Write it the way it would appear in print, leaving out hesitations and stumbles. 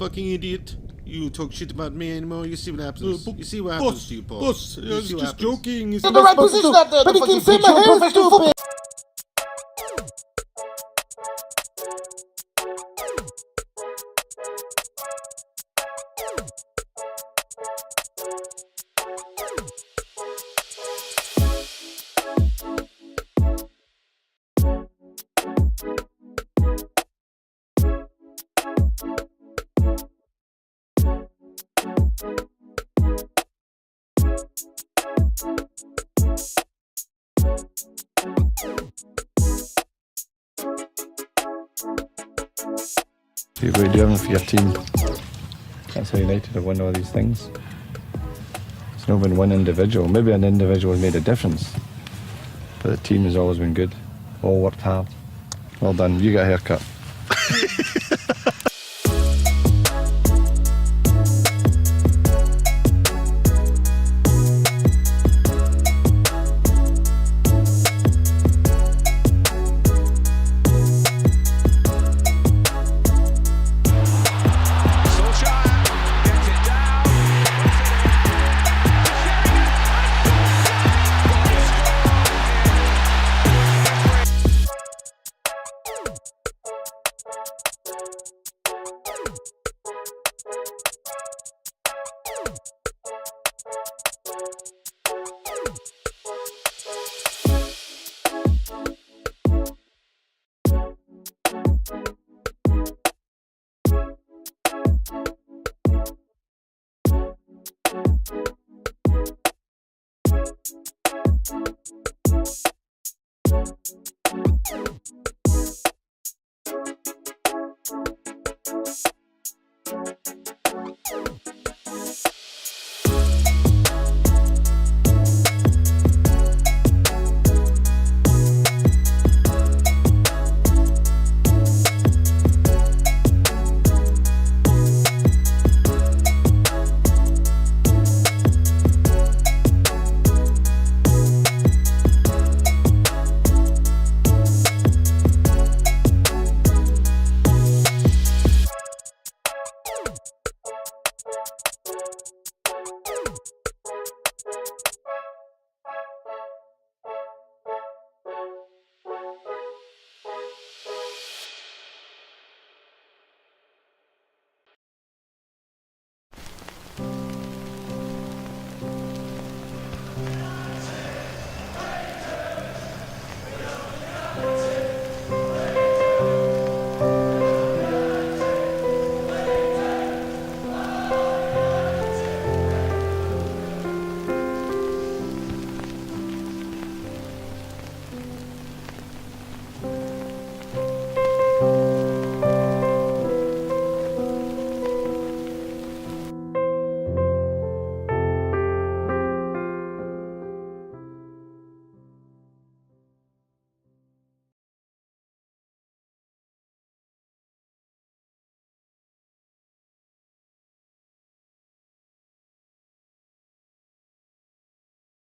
fucking idiot. You talk shit about me anymore. You see what happens. You see what happens to you, Paul. Boss, I You was see what just happens. joking. It's in the right position out there. But he keeps saying my hair is stupid. You really do them for your team. That's how United have won all these things. It's not been one individual. Maybe an individual made a difference, but the team has always been good. All worked hard. Well done. You got a haircut.